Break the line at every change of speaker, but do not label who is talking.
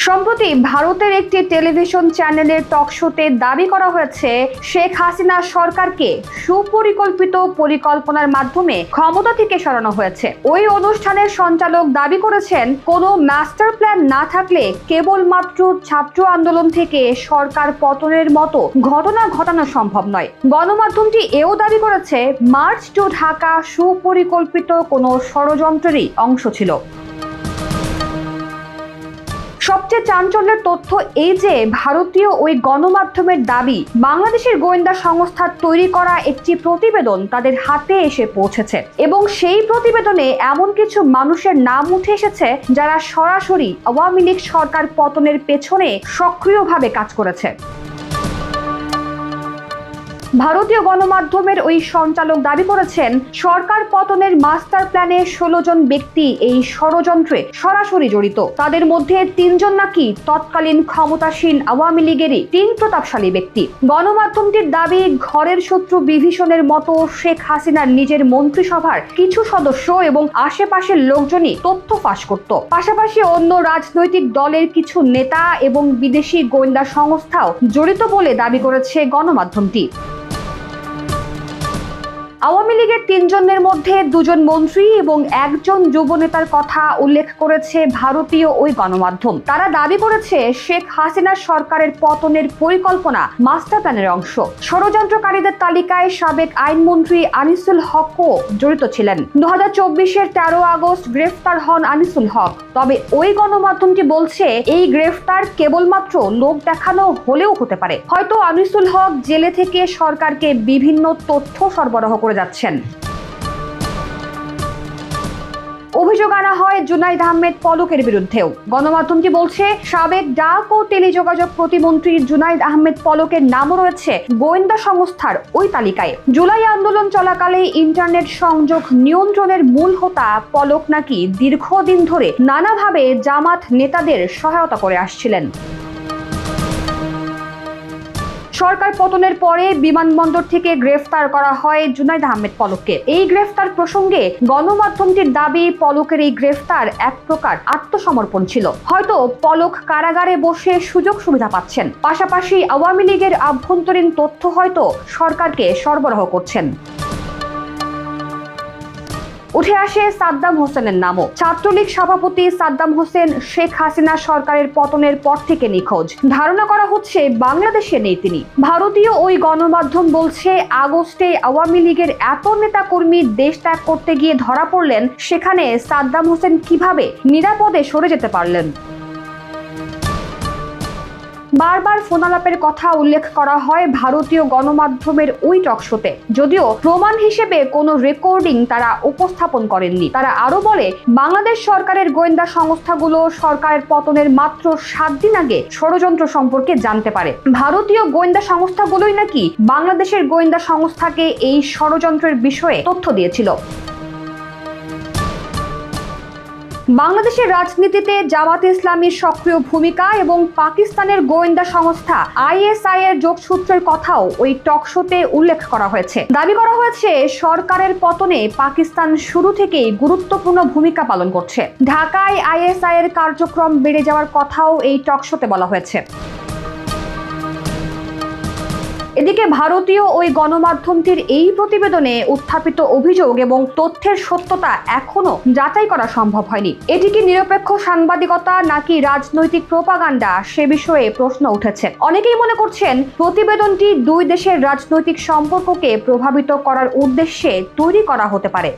সম্প্রতি ভারতের একটি টেলিভিশন চ্যানেলের টকশোতে দাবি করা হয়েছে শেখ হাসিনা সরকারকে সুপরিকল্পিত পরিকল্পনার মাধ্যমে ক্ষমতা থেকে সরানো হয়েছে। ওই অনুষ্ঠানের সঞ্চালক দাবি করেছেন, কোনো মাস্টার প্ল্যান না থাকলে কেবলমাত্র ছাত্র আন্দোলন থেকে সরকার পতনের মতো ঘটনা ঘটানো সম্ভব নয়। গণমাধ্যমটি এও দাবি করেছে, মার্চ টু ঢাকা সুপরিকল্পিত কোনো ষড়যন্ত্রেরই অংশ ছিল। সবচেয়ে চাঞ্চল্যের তথ্য এই যে ভারতীয় ওই গণমাধ্যমের দাবি, বাংলাদেশের গোয়েন্দা সংস্থার তৈরি করা একটি প্রতিবেদন তাদের হাতে এসে পৌঁছেছে এবং সেই প্রতিবেদনে এমন কিছু মানুষের নাম উঠে এসেছে যারা সরাসরি আওয়ামী লীগ সরকার পতনের পেছনে সক্রিয়ভাবে কাজ করেছে। ভারতীয় গণমাধ্যমের ওই সঞ্চালক দাবি করেছেন, সরকার পতনের মাস্টার প্ল্যানে 16 জন ব্যক্তি এই ষড়যন্ত্রে সরাসরি জড়িত। তাদের মধ্যে 3 জন নাকি তৎকালীন ক্ষমতাসীন আওয়ামী লীগেরই 3 প্রতাপশালী ব্যক্তি। গণমাধ্যমটির দাবি, ঘরের শত্রু বিভীষণের মতো শেখ হাসিনার নিজের মন্ত্রিসভার কিছু সদস্য এবং আশেপাশের লোকজনই তথ্য ফাঁস করত। পাশাপাশি অন্য রাজনৈতিক দলের কিছু নেতা এবং বিদেশি গোয়েন্দা সংস্থাও জড়িত বলে দাবি করেছে গণমাধ্যমটি। আওয়ামী লীগের 3 জনের মধ্যে 2 জন মন্ত্রী এবং 1 জন যুব নেতার কথা উল্লেখ করেছে ভারতীয় ওই গণমাধ্যম। তারা দাবি করেছে, শেখ হাসিনার সরকারের পতনের পরিকল্পনা মাস্টার প্ল্যানের অংশ। ষড়যন্ত্রকারীদের তালিকায় সাবেক আইনমন্ত্রী আনিসুল হকও জড়িত ছিলেন। 2024-এর 13 আগস্ট গ্রেফতার হন আনিসুল হক। তবে ওই গণমাধ্যমটি বলছে, এই গ্রেফতার কেবলমাত্র লোক দেখানো হলেও হতে পারে। হয়তো আনিসুল হক জেলে থেকে সরকারকে বিভিন্ন তথ্য সরবরাহ করে যাচ্ছেন। অভিযোগ আনা হয় জুনাইদ আহমেদ পলকের বিরুদ্ধেও। গণমাধ্যমটি বলছে, সাবেক ডাক ও টেলিযোগাযোগ প্রতিমন্ত্রী জুনাইদ আহমেদ পলকের নামও রয়েছে গোয়েন্দা সংস্থার ওই তালিকায়। জুলাই আন্দোলন চলাকালে ইন্টারনেট সংযোগ নিয়ন্ত্রণের মূল হোতা পলক নাকি দীর্ঘদিন ধরে নানাভাবে জামাত নেতাদের সহায়তা করে আসছিলেন। সরকার পতনের পরে বিমানবন্দর থেকে গ্রেফতার করা হয় জুনাইদ আহমেদ পলককে। এই গ্রেফতার প্রসঙ্গে গণমাধ্যমটির দাবি, পলকের এই গ্রেফতার এক প্রকার আত্মসমর্পণ ছিল। হয়তো পলক কারাগারে বসে সুযোগ সুবিধা পাচ্ছেন, পাশাপাশি আওয়ামী লীগের আভ্যন্তরীণ তথ্য হয়তো সরকারকে সরবরাহ করছেন। উঠে আসে সাদ্দাম হোসেনের নামও। ছাত্রলীগ সভাপতি সাদ্দাম হোসেন শেখ হাসিনা সরকারের পতনের পর থেকে নিখোঁজ। ধারণা করা হচ্ছে বাংলাদেশে নেই তিনি। ভারতীয় ওই গণমাধ্যম বলছে, আগস্টে আওয়ামী লীগের এত নেতাকর্মী দেশ ত্যাগ করতে গিয়ে ধরা পড়লেন, সেখানে সাদ্দাম হোসেন কিভাবে নিরাপদে সরে যেতে পারলেন। বারবার ফোনালাপের কথা উল্লেখ করা হয় ভারতীয় গণমাধ্যমের ওই টকশোতে, যদিও প্রমাণ হিসেবে কোনো রেকর্ডিং তারা উপস্থাপন করেননি। তারা আরো বলে, বাংলাদেশ সরকারের গোয়েন্দা সংস্থাগুলো সরকারের পতনের মাত্র 7 দিন আগে ষড়যন্ত্র সম্পর্কে জানতে পারে। ভারতীয় গোয়েন্দা সংস্থাগুলোই নাকি বাংলাদেশের গোয়েন্দা সংস্থাকে এই ষড়যন্ত্রের বিষয়ে তথ্য দিয়েছিল। বাংলাদেশের রাজনীতিতে জামাত ইসলামীর সক্রিয় ভূমিকা এবং পাকিস্তানের গোয়েন্দা সংস্থা ISI এর যোগসূত্রের কথাও ওই টকশোতে উল্লেখ করা হয়েছে। দাবি করা হয়েছে, সরকারের পতনে পাকিস্তান শুরু থেকেই গুরুত্বপূর্ণ ভূমিকা পালন করছে। ঢাকায় ISI এর কার্যক্রম বেড়ে যাওয়ার কথাও এই টকশোতে বলা হয়েছে। এদিকে ভারতীয় ওই গণমাধ্যমটির এই প্রতিবেদনে উত্থাপিত অভিযোগ এবং তথ্যের সত্যতা এখনো যাচাই করা সম্ভব হয়নি। এটি কি নিরপেক্ষ সাংবাদিকতা নাকি রাজনৈতিক প্রোপাগান্ডা, সে বিষয়ে প্রশ্ন উঠেছে। অনেকেই মনে করছেন, প্রতিবেদনটি 2 দেশের রাজনৈতিক সম্পর্ককে প্রভাবিত করার উদ্দেশ্যে তৈরি করা হতে পারে।